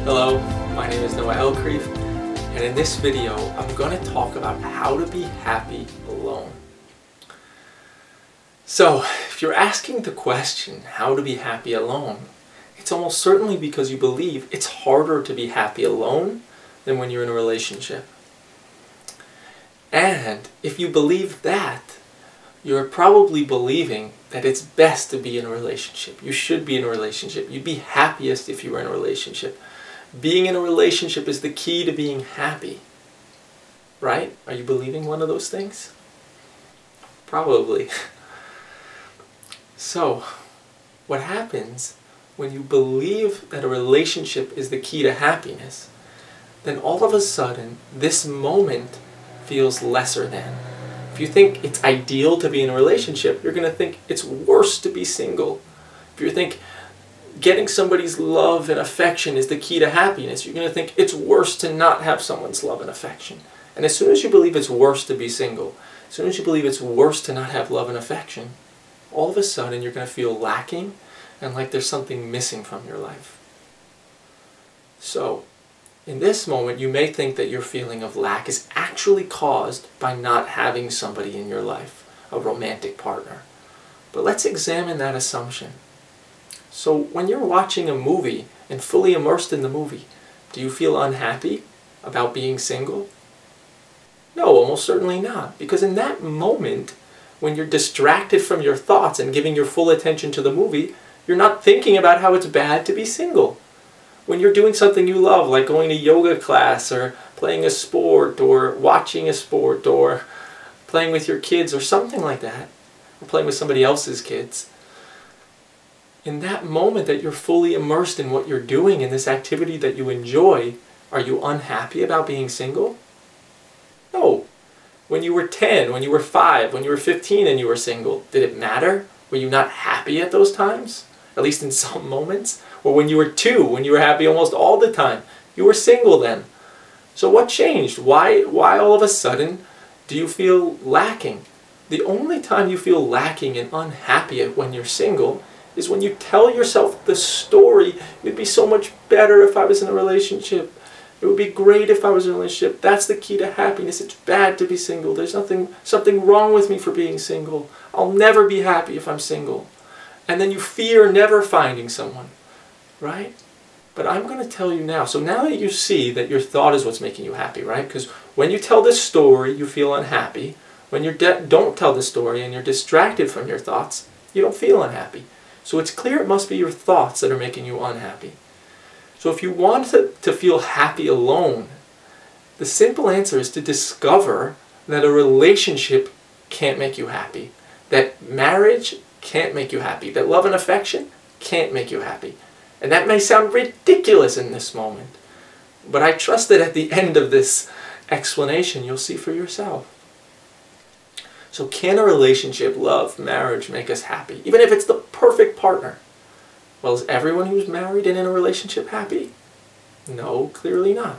Hello, my name is Elkrief, and in this video I'm going to talk about how to be happy alone. So, if you're asking the question, how to be happy alone, it's almost certainly because you believe it's harder to be happy alone than when you're in a relationship. And if you believe that, you're probably believing that it's best to be in a relationship. You should be in a relationship. You'd be happiest if you were in a relationship. Being in a relationship is the key to being happy. Right? Are you believing one of those things? Probably. So, what happens when you believe that a relationship is the key to happiness, then all of a sudden, this moment feels lesser than. If you think it's ideal to be in a relationship, you're going to think it's worse to be single. If you think getting somebody's love and affection is the key to happiness, you're going to think it's worse to not have someone's love and affection. And as soon as you believe it's worse to be single, as soon as you believe it's worse to not have love and affection, all of a sudden you're going to feel lacking and like there's something missing from your life. So, in this moment, you may think that your feeling of lack is actually caused by not having somebody in your life, a romantic partner. But let's examine that assumption. So when you're watching a movie and fully immersed in the movie, do you feel unhappy about being single? No, almost certainly not. Because in that moment, when you're distracted from your thoughts and giving your full attention to the movie, you're not thinking about how it's bad to be single. When you're doing something you love, like going to yoga class or playing a sport or watching a sport or playing with your kids or something like that, or playing with somebody else's kids, in that moment that you're fully immersed in what you're doing in this activity that you enjoy, are you unhappy about being single? No. When you were 10, when you were 5, when you were 15 and you were single, did it matter? Were you not happy at those times? At least in some moments? Or when you were 2, when you were happy almost all the time? You were single then. So what changed? Why all of a sudden do you feel lacking? The only time you feel lacking and unhappy when you're single is when you tell yourself the story, it'd be so much better if I was in a relationship. It would be great if I was in a relationship. That's the key to happiness. It's bad to be single. There's something wrong with me for being single. I'll never be happy if I'm single. And then you fear never finding someone, right? But I'm going to tell you now. So now that you see that your thought is what's making you happy, right? Because when you tell this story, you feel unhappy. When you don't tell the story and you're distracted from your thoughts, you don't feel unhappy. So it's clear it must be your thoughts that are making you unhappy. So if you want to feel happy alone, the simple answer is to discover that a relationship can't make you happy. That marriage can't make you happy. That love and affection can't make you happy. And that may sound ridiculous in this moment, but I trust that at the end of this explanation you'll see for yourself. So can a relationship, love, marriage make us happy? Even if it's the perfect partner. Well, is everyone who's married and in a relationship happy? No, clearly not.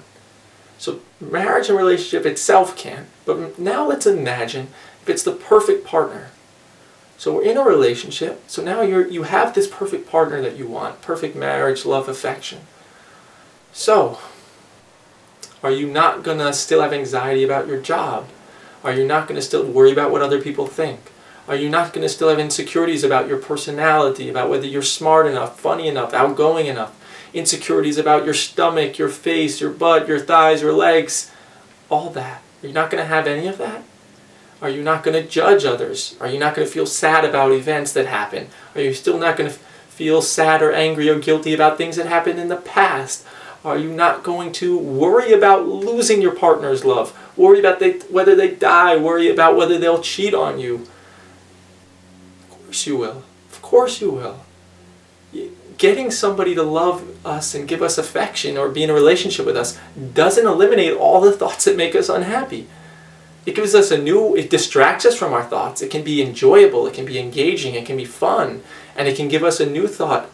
So marriage and relationship itself can. But now let's imagine if it's the perfect partner. So we're in a relationship. So now you have this perfect partner that you want. Perfect marriage, love, affection. So, are you not going to still have anxiety about your job? Are you not going to still worry about what other people think? Are you not going to still have insecurities about your personality, about whether you're smart enough, funny enough, outgoing enough? Insecurities about your stomach, your face, your butt, your thighs, your legs, all that. Are you not going to have any of that? Are you not going to judge others? Are you not going to feel sad about events that happen? Are you still not going to feel sad or angry or guilty about things that happened in the past? Are you not going to worry about losing your partner's love? Worry about whether they die? Worry about whether they'll cheat on you? Of course you will. Of course you will. Getting somebody to love us and give us affection or be in a relationship with us doesn't eliminate all the thoughts that make us unhappy. It gives us it distracts us from our thoughts. It can be enjoyable, it can be engaging, it can be fun, and it can give us a new thought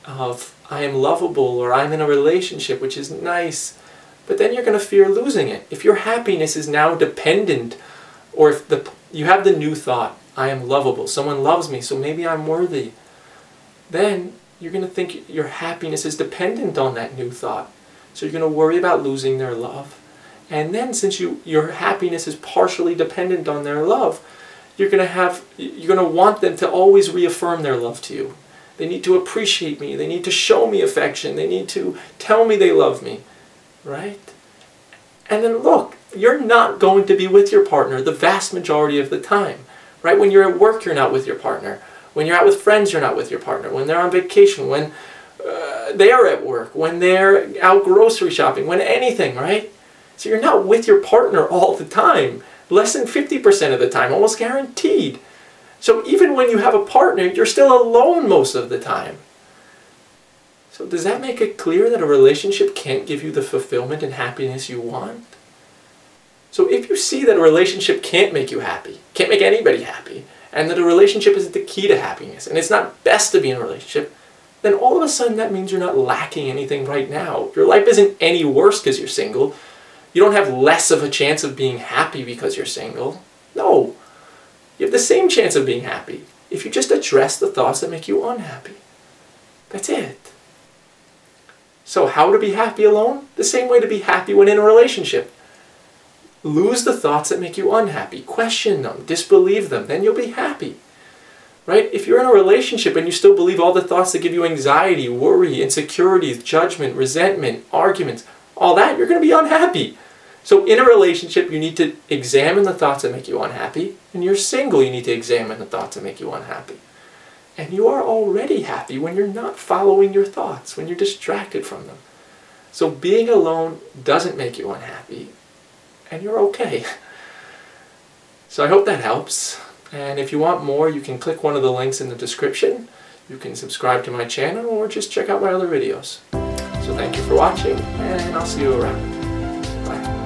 of, I am lovable, or I'm in a relationship, which is nice. But then you're going to fear losing it. If your happiness is now dependent, or if you have the new thought, I am lovable, someone loves me, so maybe I'm worthy, then you're going to think your happiness is dependent on that new thought. So you're going to worry about losing their love. And then since your happiness is partially dependent on their love, you're going to want them to always reaffirm their love to you. They need to appreciate me. They need to show me affection. They need to tell me they love me, right? And then look, you're not going to be with your partner the vast majority of the time, right? When you're at work, you're not with your partner. When you're out with friends, you're not with your partner. When they're on vacation, when they are at work, when they're out grocery shopping, when anything, right? So you're not with your partner all the time. Less than 50% of the time, almost guaranteed. So even when you have a partner, you're still alone most of the time. So does that make it clear that a relationship can't give you the fulfillment and happiness you want? So if you see that a relationship can't make you happy, can't make anybody happy, and that a relationship is the key to happiness, and it's not best to be in a relationship, then all of a sudden that means you're not lacking anything right now. Your life isn't any worse because you're single. You don't have less of a chance of being happy because you're single. No. You have the same chance of being happy if you just address the thoughts that make you unhappy. That's it. So how to be happy alone? The same way to be happy when in a relationship. Lose the thoughts that make you unhappy. Question them. Disbelieve them. Then you'll be happy. Right? If you're in a relationship and you still believe all the thoughts that give you anxiety, worry, insecurities, judgment, resentment, arguments, all that, you're going to be unhappy. So in a relationship, you need to examine the thoughts that make you unhappy. When you're single, you need to examine the thoughts that make you unhappy. And you are already happy when you're not following your thoughts, when you're distracted from them. So being alone doesn't make you unhappy, and you're okay. So I hope that helps. And if you want more, you can click one of the links in the description. You can subscribe to my channel or just check out my other videos. So thank you for watching, and I'll see you around. Bye.